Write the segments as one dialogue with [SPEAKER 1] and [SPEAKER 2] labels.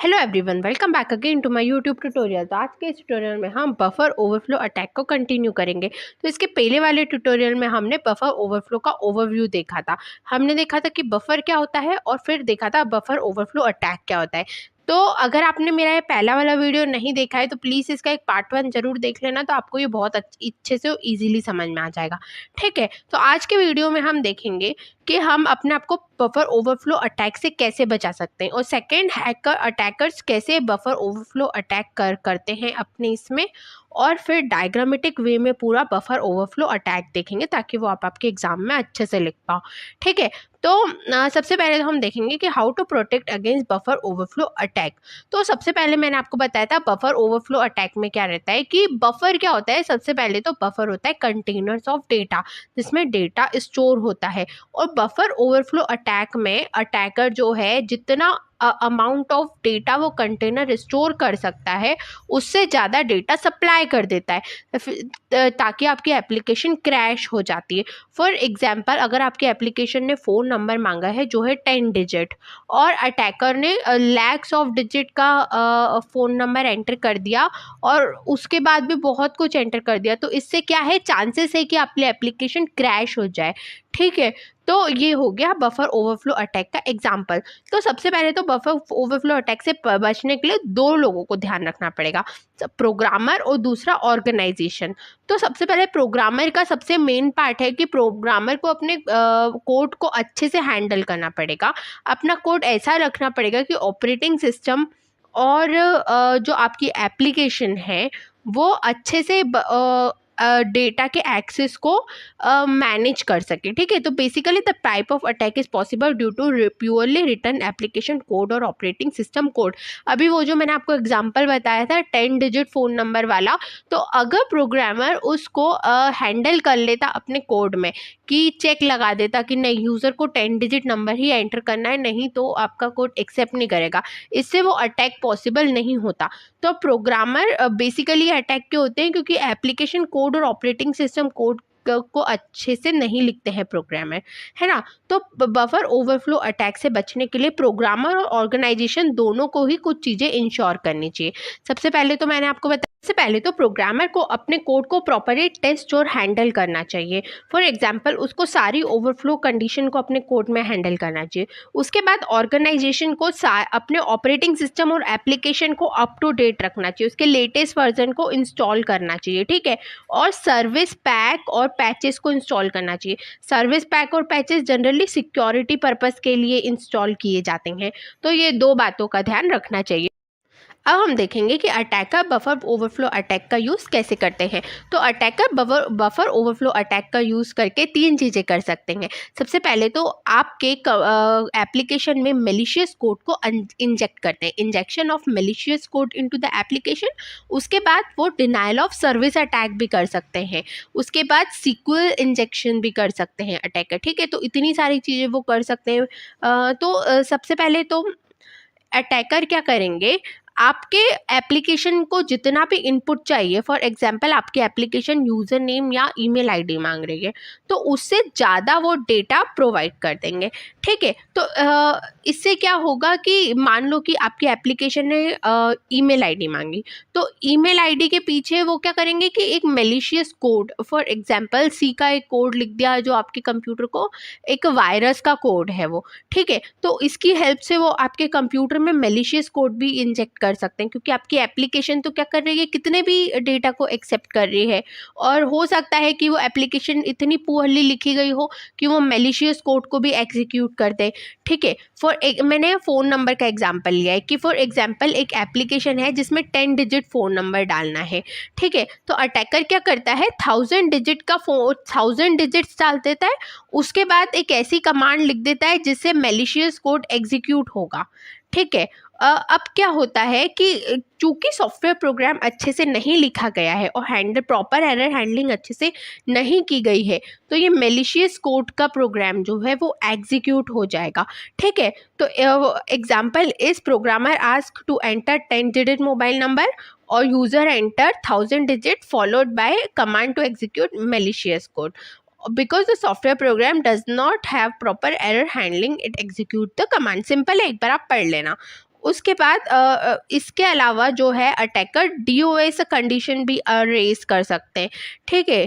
[SPEAKER 1] Hello everyone, welcome back again to my YouTube tutorial. तो आज के इस ट्यूटोरियल में हम बफर ओवरफ्लो अटैक को कंटिन्यू करेंगे। तो इसके पहले वाले ट्यूटोरियल में हमने बफर ओवरफ्लो का ओवरव्यू देखा था। हमने देखा था कि बफर क्या होता है और फिर देखा था बफर ओवरफ्लो अटैक क्या होता है। तो अगर आपने मेरा ये पहला वाला वीडियो नहीं देखा है तो प्लीज़ इसका एक पार्ट 1 ज़रूर देख लेना, तो आपको ये बहुत अच्छे से ईजिली समझ में आ जाएगा। ठीक है, तो आज के वीडियो में हम देखेंगे कि हम अपने आप को बफर ओवरफ्लो अटैक से कैसे बचा सकते हैं और सेकंड हैकर अटैकर्स कैसे बफर ओवरफ्लो अटैक करते हैं अपने इसमें, और फिर डायग्रामेटिक वे में पूरा बफर ओवरफ्लो अटैक देखेंगे ताकि वो आप आपके एग्जाम में अच्छे से लिख पाओ। ठीक है, तो सबसे पहले तो हम देखेंगे कि how to protect against buffer overflow attack. तो सबसे पहले मैंने आपको बताया था बफर ओवरफ्लो अटैक में क्या रहता है कि बफर क्या होता है। सबसे पहले तो बफर होता है कंटेनर्स ऑफ डेटा जिसमें डेटा स्टोर होता है, और बफर ओवरफ्लो अटैक में अटैकर जो है जितना अमाउंट ऑफ डेटा वो कंटेनर स्टोर कर सकता है उससे ज़्यादा डेटा सप्लाई कर देता है ताकि आपकी एप्लीकेशन क्रैश हो जाती है। फॉर एग्जांपल, अगर आपकी एप्लीकेशन ने फ़ोन नंबर मांगा है जो है 10 डिजिट और अटैकर ने लैक्स ऑफ डिजिट का फ़ोन नंबर एंटर कर दिया और उसके बाद भी बहुत कुछ एंटर कर दिया, तो इससे क्या है, चांसेस है कि आपकी एप्लीकेशन क्रैश हो जाए। ठीक है, तो ये हो गया बफर ओवरफ्लो अटैक का एग्जाम्पल। तो सबसे पहले तो बफर ओवरफ्लो अटैक से बचने के लिए दो लोगों को ध्यान रखना पड़ेगा, प्रोग्रामर और दूसरा ऑर्गेनाइजेशन। तो सबसे पहले प्रोग्रामर का सबसे मेन पार्ट है कि प्रोग्रामर को अपने कोड को अच्छे से हैंडल करना पड़ेगा। अपना कोड ऐसा रखना पड़ेगा कि ऑपरेटिंग सिस्टम और जो आपकी एप्लीकेशन है वो अच्छे से डेटा के एक्सेस को मैनेज कर सके। ठीक है, तो basically the type of attack is possible due to purely return application code और ऑपरेटिंग सिस्टम कोड। अभी वो जो मैंने आपको एग्जांपल बताया था 10 डिजिट फ़ोन नंबर वाला, तो अगर प्रोग्रामर उसको हैंडल कर लेता अपने कोड में कि चेक लगा देता कि नहीं, यूज़र को 10 डिजिट नंबर ही एंटर करना है, नहीं तो आपका कोड एक्सेप्ट नहीं करेगा, इससे वो अटैक पॉसिबल नहीं होता। तो प्रोग्रामर बेसिकली अटैक क्यों होते हैं, क्योंकि एप्लीकेशन कोड और ऑपरेटिंग सिस्टम कोड को अच्छे से नहीं लिखते हैं प्रोग्रामर, है ना। तो बफर ओवरफ्लो अटैक से बचने के लिए प्रोग्रामर और ऑर्गेनाइजेशन दोनों को ही कुछ चीज़ें इंश्योर करनी चाहिए। सबसे पहले तो मैंने आपको बताया, सबसे पहले तो प्रोग्रामर को अपने कोड को प्रॉपरली टेस्ट और हैंडल करना चाहिए। फॉर एग्जांपल, उसको सारी ओवरफ्लो कंडीशन को अपने कोड में हैंडल करना चाहिए। उसके बाद ऑर्गेनाइजेशन को अपने ऑपरेटिंग सिस्टम और एप्लीकेशन को अप टू डेट रखना चाहिए, उसके लेटेस्ट वर्जन को इंस्टॉल करना चाहिए। ठीक है, और सर्विस पैक और पैचेस को इंस्टॉल करना चाहिए। सर्विस पैक और पैचेस जनरली सिक्योरिटी पर्पस के लिए इंस्टॉल किए जाते हैं, तो ये दो बातों का ध्यान रखना चाहिए। अब हम देखेंगे कि अटैकर बफर ओवरफ्लो अटैक का यूज़ कैसे करते हैं। तो अटैकर बफर ओवरफ्लो अटैक का यूज़ करके तीन चीज़ें कर सकते हैं। सबसे पहले तो आपके एप्लीकेशन में मैलिशियस कोड को इंजेक्ट करते हैं, injection of malicious code into the application. उसके बाद वो डिनायल ऑफ सर्विस अटैक भी कर सकते हैं। उसके बाद सीक्वल इंजेक्शन भी कर सकते हैं अटैकर। ठीक है, तो इतनी सारी चीज़ें वो कर सकते हैं। सबसे पहले तो अटैकर क्या करेंगे, आपके एप्लीकेशन को जितना भी इनपुट चाहिए, फॉर एग्जांपल आपकी एप्लीकेशन यूज़र नेम या ईमेल आईडी मांग रही है, तो उससे ज़्यादा वो डेटा प्रोवाइड कर देंगे। ठीक है, तो इससे क्या होगा कि मान लो कि आपकी एप्लीकेशन ने ईमेल आईडी मांगी, तो ईमेल आईडी के पीछे वो क्या करेंगे कि एक malicious code, for example C का एक कोड लिख दिया जो आपके कंप्यूटर को एक वायरस का कोड है वो। ठीक है, तो इसकी हेल्प से वो आपके कंप्यूटर में मैलिशियस कोड भी इंजेक्ट कर सकते हैं, क्योंकि आपकी एप्लीकेशन तो क्या कर रही है, कितने भी डेटा को एक्सेप्ट कर रही है, और हो सकता है कि वो एप्लीकेशन इतनी पुअरली लिखी गई हो कि वो मैलिशियस कोड को भी एग्जीक्यूट कर दे। ठीक है, मैंने फ़ोन नंबर का एग्जांपल लिया है कि फॉर एग्जांपल एक एप्लीकेशन है जिसमें 10 डिजिट फ़ोन नंबर डालना है। ठीक है, तो अटैकर क्या करता है, 1000 डिजिट का 1000 डिजिट्स डाल देता है, उसके बाद एक ऐसी कमांड लिख देता है जिससे मैलिशियस कोड एग्जीक्यूट होगा। ठीक है, अब क्या होता है कि चूंकि सॉफ्टवेयर प्रोग्राम अच्छे से नहीं लिखा गया है और प्रॉपर एरर हैंडलिंग अच्छे से नहीं की गई है, तो ये मैलिशियस कोड का प्रोग्राम जो है वो एग्जीक्यूट हो जाएगा। ठीक है, तो एग्जांपल इस programmer ask to enter 10 digit mobile number और user enter 1000 digit followed by command to execute malicious code. Because the software program does not have proper error handling, it execute the command. Simple है, एक बार आप पढ़ लेना। उसके बाद इसके अलावा जो है अटैकर डीओएस कंडीशन भी रेज कर सकते हैं, ठीक है,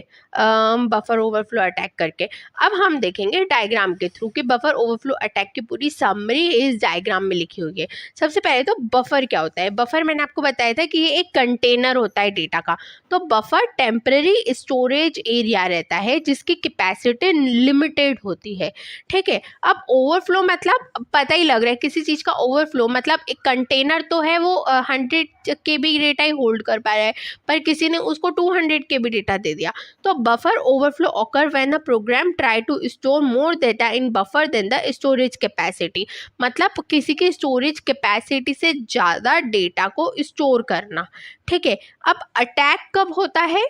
[SPEAKER 1] बफर ओवरफ्लो अटैक करके। अब हम देखेंगे डायग्राम के थ्रू कि बफर ओवरफ्लो अटैक की पूरी समरी इस डायग्राम में लिखी हुई है। सबसे पहले तो बफर क्या होता है? बफर मैंने आपको बताया था कि ये एक कंटेनर होता है डेटा का। तो बफर टेम्पररी स्टोरेज एरिया रहता है जिसकी कैपेसिटी लिमिटेड होती है, ठीक है। अब ओवरफ्लो मतलब पता ही लग रहा है किसी चीज़ का ओवरफ्लो मतलब एक कंटेनर तो है वो 100 KB डेटा ही होल्ड कर पा रहा है, पर किसी ने उसको 200 KB डेटा दे दिया। तो buffer overflow occur when a program try to store more data in buffer than the storage capacity, मतलब किसी की स्टोरेज कैपेसिटी से ज़्यादा डेटा को स्टोर करना, ठीक है। अब अटैक कब होता है?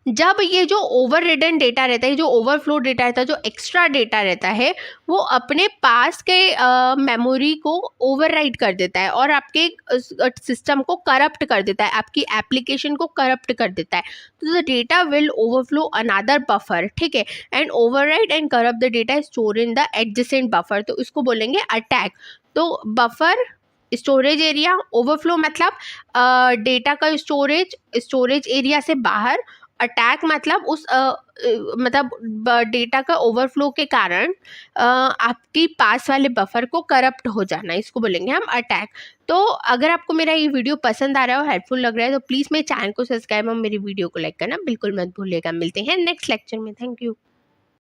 [SPEAKER 1] जब ये जो ओवर रिडन डेटा रहता है, जो ओवरफ्लो डेटा रहता है, जो एक्स्ट्रा डेटा रहता है, वो अपने पास के मेमोरी को ओवरराइट कर देता है और आपके सिस्टम को करप्ट कर देता है, आपकी एप्लीकेशन को करप्ट कर देता है। तो the data will overflow another buffer, ठीक है, and overwrite and corrupt the data store in the adjacent buffer. तो इसको बोलेंगे अटैक। तो बफर स्टोरेज एरिया, ओवरफ्लो मतलब डेटा का स्टोरेज एरिया से बाहर, अटैक मतलब उस मतलब डेटा का ओवरफ्लो के कारण आपकी पास वाले बफर को करप्ट हो जाना, इसको बोलेंगे हम अटैक। तो अगर आपको मेरा ये वीडियो पसंद आ रहा है और हेल्पफुल लग रहा है तो प्लीज़ मेरे चैनल को सब्सक्राइब और मेरी वीडियो को लाइक करना बिल्कुल मत भूलिएगा। मिलते हैं नेक्स्ट लेक्चर में। Thank you.